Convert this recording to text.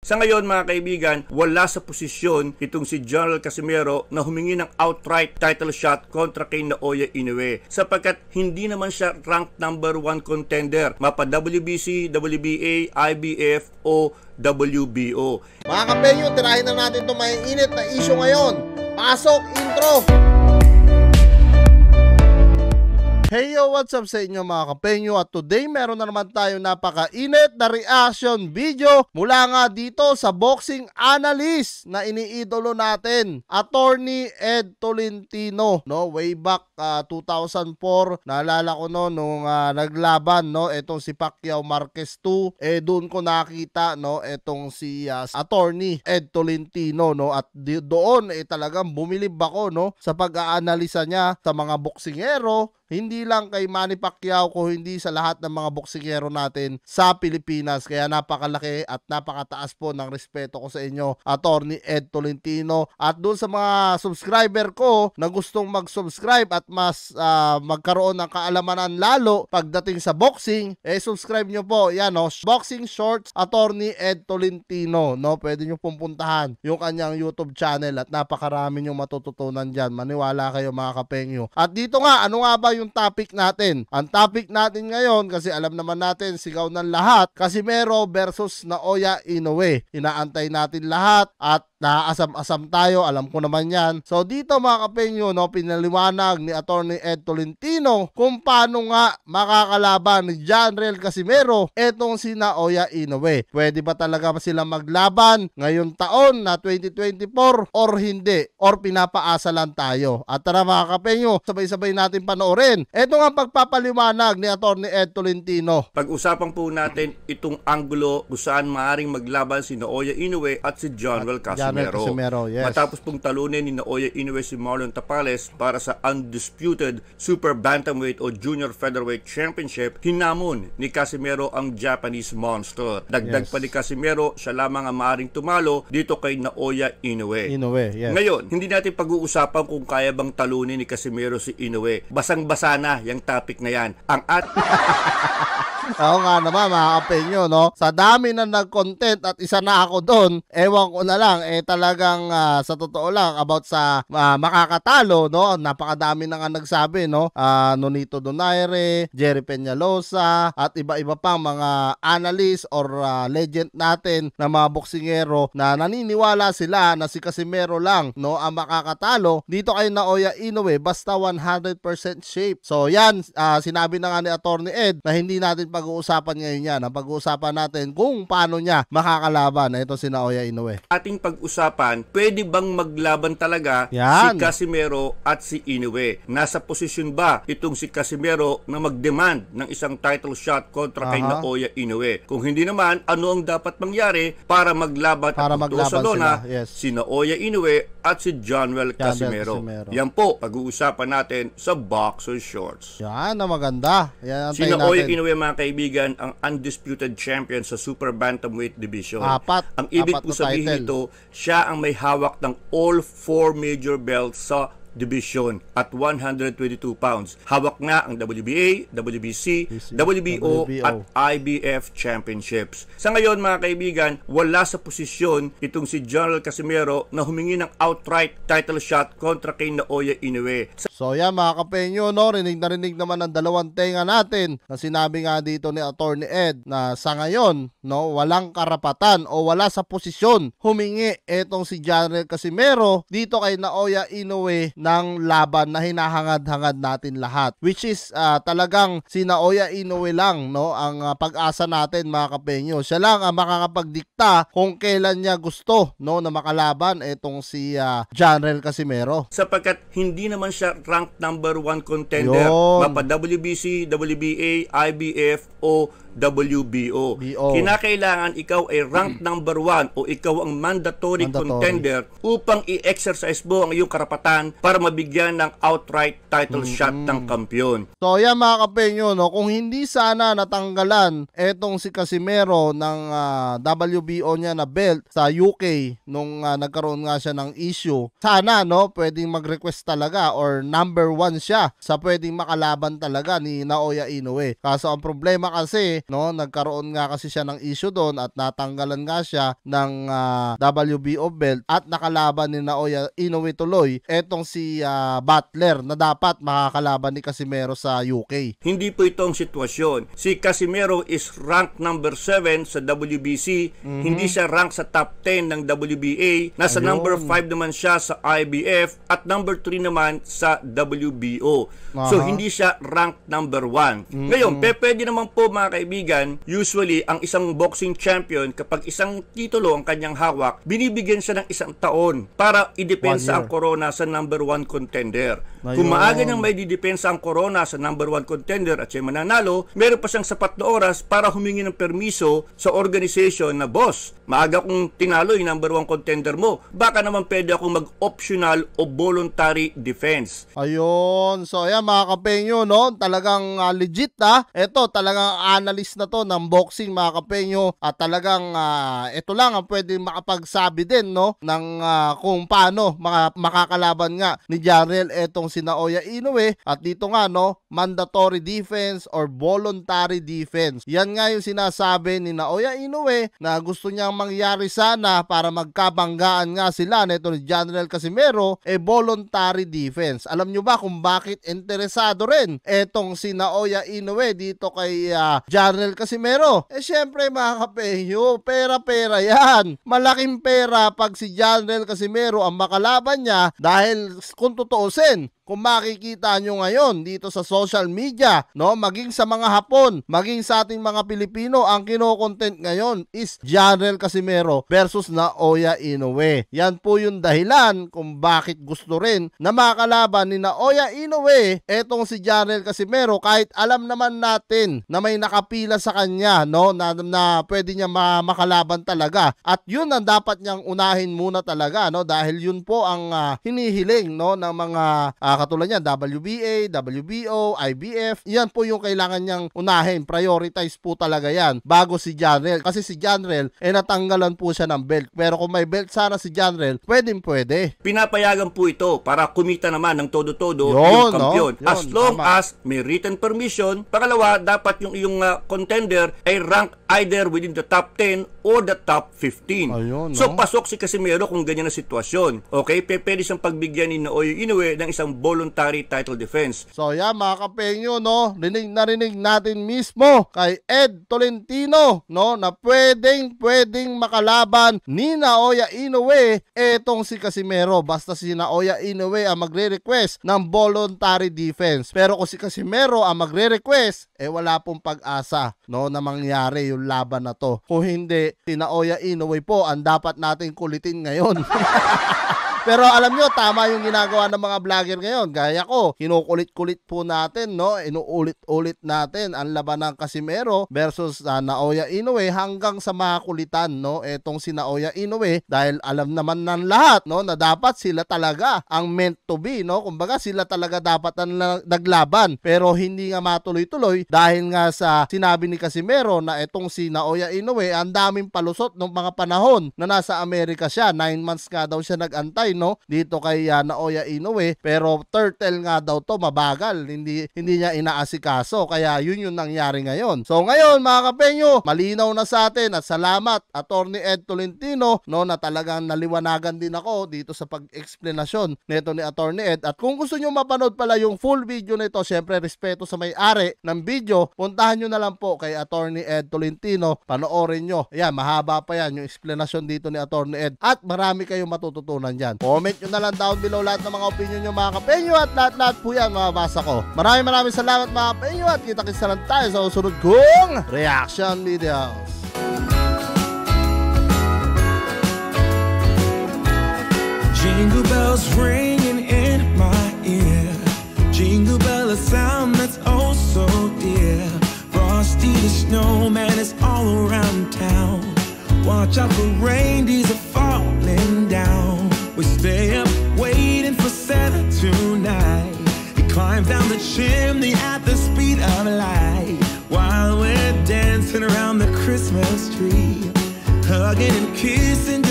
Sa ngayon mga kaibigan, wala sa posisyon itong si General Casimero na humingi ng outright title shot kontra kay Naoya Inoue sapagkat hindi naman siya ranked number 1 contender mapa WBC, WBA, IBF o WBO. Mga kapenyo, tirahin na natin itong may init na issue ngayon. Pasok, intro! Hey yo, what's up sa inyo mga kapenyo, at today meron na naman tayo napaka-init na reaction video mula nga dito sa boxing analyst na iniidolo natin, Attorney Ed Tolentino, no? Way back 2004, naalala ko no, nung naglaban no, etong si Pacquiao Marquez 2, doon ko nakita no, etong si Attorney Ed Tolentino, no? At doon talagang bumilib ako no, sa pag-aanalisa niya sa mga boksingero, hindi lang kay Manny Pacquiao ko, hindi sa lahat ng mga boksingero natin sa Pilipinas. Kaya napakalaki at napakataas po ng respeto ko sa inyo, Attorney Ed Tolentino. At doon sa mga subscriber ko na gustong mag-subscribe at mas magkaroon ng kaalamanan lalo pagdating sa boxing, subscribe nyo po. Yan no, Boxing Shorts Attorney Ed Tolentino, no? Pwede nyo pumuntahan yung kanyang YouTube channel at napakarami nyo matututunan dyan. Maniwala kayo mga kapengyo. At dito nga, ano nga ba yung topic natin? Ang topic natin ngayon, kasi alam naman natin, sigaw ng lahat, Casimero versus Naoya Inoue. Inaantay natin lahat at naasam-asam tayo, alam ko naman yan. So dito mga kapenyo, no, pinaliwanag ni Attorney Ed Tolentino kung paano nga makakalaban ni General Casimero etong si Naoya Inoue. Pwede ba talaga sila maglaban ngayong taon na 2024 or hindi? Or pinapaasa lang tayo? At tara mga kapenyo, sabay-sabay natin panoorin. Ito nga pagpapaliwanag ni Attorney Ed Tolentino. Pag-usapan po natin itong anggulo kung saan maaaring maglaban si Naoya Inoue at si General Casimero. Yes. Matapos pong talunin ni Naoya Inoue si Marlon Tapales para sa undisputed Super Bantamweight o Junior Featherweight Championship, hinamon ni Casimero ang Japanese Monster. Dagdag pa ni Casimero, siya lamang ang maaaring tumalo dito kay Naoya Inoue. Yes. Ngayon, hindi natin pag-uusapan kung kaya bang talunin ni Casimero si Inoue. Basang-basa na yung topic na yan. Ang Oo nga naman mga kapenyo, no? Sa dami na nag-content at isa na ako doon, ewan ko na lang, talagang sa totoo lang about sa makakatalo, no? Napakadami na nga nagsabi, no? Nonito Donaire, Jerry Peñalosa, at iba-iba pang mga analyst or legend natin na mga boksingero na naniniwala sila na si Casimero lang, no, ang makakatalo dito kay Naoya Inoue basta 100% shape. So yan, sinabi na nga ni Attorney Ed na hindi natin pag-uusapan ngayon yan. Ang pag-uusapan natin kung paano niya makakalaban ito si Naoya Inoue. Ating pag-usapan, pwede bang maglaban talaga yan si Casimero at si Inoue? Nasa posisyon ba itong si Casimero na mag-demand ng isang title shot kontra kay Naoya Inoue? Kung hindi naman, ano ang dapat mangyari para maglaban at magtusa lona si Naoya Inoue at si General Casimero? Yan po, pag-uusapan natin sa Boxer Shorts. Yan na maganda. Yan, si Naoya Inoue mga kaibigan, ang undisputed champion sa Super Bantamweight Division. Ang ibig po sabihin nito, siya ang may hawak ng all 4 major belts sa division at 122 pounds. Hawak na ang WBA, WBC, WBO at IBF championships. Sa ngayon mga kaibigan, wala sa posisyon itong si General Casimero na humingi ng outright title shot kontra kay Naoya Inoue. So yan mga kapenyo, no, rinig naman ang dalawang tenga natin na sinabi nga dito ni Attorney Ed na sa ngayon, no, walang karapatan o wala sa posisyon humingi etong si General Casimero dito kay Naoya Inoue ng laban na hinahangad-hangad natin lahat, which is talagang si Naoya Inoue lang, no, ang pag-asa natin mga kapenyo. Siya lang ang makakapagdikta kung kailan niya gusto, no, na makalaban etong si General Casimero, sapagkat hindi naman siya ranked number 1 contender mapa WBC, WBA, IBF o WBO. Kinakailangan ikaw ay ranked number 1 o ikaw ang mandatory contender upang i-exercise mo ang iyong karapatan para mabigyan ng outright title shot ng kampiyon. So yan mga kapenyo, no, kung hindi sana natanggalan etong si Casimero ng WBO niya na belt sa UK nung nagkaroon nga siya ng issue, sana, no, pwedeng mag-request talaga or number 1 siya sa pwedeng makalaban talaga ni Naoya Inoue. Kaso ang problema kasi no? Nagkaroon nga kasi siya ng issue doon at natanggalan nga siya ng WBO belt at nakalaban ni Naoya Inoue tuloy etong si Butler na dapat makakalaban ni Casimero sa UK. Hindi po ito ang sitwasyon. Si Casimero is ranked number 7 sa WBC, hindi siya rank sa top 10 ng WBA, nasa number 5 naman siya sa IBF at number 3 naman sa WBO. So hindi siya ranked number 1. Ngayon, pwede naman po mga kaibigan, usually ang isang boxing champion kapag isang titulo ang kanyang hawak, binibigyan siya ng 1 taon para idepensa ang corona sa number 1 contender. Kung maaga niyang may didepensa ang corona sa number 1 contender at siya mananalo, meron pa siyang sapat na oras para humingi ng permiso sa organization na, boss, maaga kong tinalo yung number 1 contender mo, baka naman pwede akong mag-optional o voluntary defense. Ayun. So ayan mga kapenyo, no? Talagang legit ito talagang analyst na to ng boxing mga kapenyo at talagang ito lang ang pwede makapagsabi din, no? Ng kung paano makakalaban nga ni Jarrell etong si Naoya Inoue at dito nga, no? Mandatory defense or voluntary defense. Yan nga yung sinasabi ni Naoya Inoue na gusto niyang mangyari sana para magkabanggaan nga sila neto ni Jarrell Casimero, voluntary defense. Alam nyo ba kung bakit interesado rin etong si Naoya Inoue dito kay Jarrell Casimero? Syempre mga kapenyo, pera-pera yan. Malaking pera pag si Jarrell Casimero ang makalaban niya dahil kung tutuusin, kung makikita nyo ngayon dito sa social media, no, maging sa mga Hapon, maging sa ating mga Pilipino, ang kino-content ngayon is Jarrell Casimero versus Naoya Inoue. Yan po yung dahilan kung bakit gusto rin na makalaban ni Naoya Inoue etong si Jarrell Casimero kahit alam naman natin na may nakapila sa kanya, no, na pwede niya makalaban talaga. At yun ang dapat niyang unahin muna talaga, no, dahil yun po ang hinihiling, no, ng mga katulad niya, WBA, WBO, IBF, yan po yung kailangan niyang unahin. Prioritize po talaga yan bago si Jarrell. Kasi si Jarrell, natanggalan po siya ng belt. Pero kung may belt sana si Jarrell, pwede. Pinapayagan po ito para kumita naman ng todo-todo yung kampiyon. No? As long as may written permission. Pangalawa, dapat yung contender ay rank either within the top 10 or the top 15. Ayun, no? So, pasok si Casimero kung ganyan na sitwasyon. Okay? Pwede siyang pagbigyan ni Naoya Inoue ng isang voluntary title defense. So yan mga kapenyo, no, narinig natin mismo kay Ed Tolentino, no, na pwedeng makalaban ni Naoya Inoue etong si Casimero basta si Naoya Inoue ang magre-request ng voluntary defense. Pero kung si Casimero ang magre-request, wala pong pag-asa, no, na mangyari yung laban na to. Kung hindi, si Naoya Inoue po ang dapat nating kulitin ngayon. Pero alam nyo, tama yung ginagawa ng mga vlogger ngayon. Gaya ko, kinukulit-kulit po natin, no? Inuulit-ulit natin ang laban ng Casimero versus Naoya Inoue hanggang sa makakulitan, no? Etong si Naoya Inoue dahil alam naman ng lahat, no, na dapat sila talaga ang meant to be, no? Kumbaga sila talaga dapat ang naglaban. Pero hindi nga matuloy-tuloy dahil nga sa sinabi ni Casimero na etong si Naoya Inoue ang daming palusot ng mga panahon na nasa Amerika siya. 9 months nga daw siya nag-antay, no, dito kay Naoya Inoue, pero turtle nga daw to, mabagal, hindi niya inaasikaso, kaya yun yung nangyari ngayon. So ngayon mga kapenyo, malinaw na sa atin at salamat Attorney Ed Tolentino, no, na talagang naliwanagan din ako dito sa pag-explanasyon nito ni Attorney Ed. At kung gusto nyo mapanood pala yung full video nito, syempre respeto sa may-ari ng video, puntahan nyo na lang po kay Attorney Ed Tolentino, panoorin nyo. Ayan, mahaba pa yan yung explanation dito ni Attorney Ed at marami kayong matututunan dyan. Comment nyo na lang down below lahat ng mga opinion nyo mga kapenyo at lahat po yan mababasa ko. Maraming salamat mga kapenyo at kita-kits na lang tayo sa usunod kong reaction videos. Jingle bells ringing in my ear, jingle bell, a sound that's oh so dear. Frosty the snowman is all around town. Watch out for reindeers are falling down. We stay up waiting for Santa tonight. He climbs down the chimney at the speed of light, while we're dancing around the Christmas tree, hugging and kissing.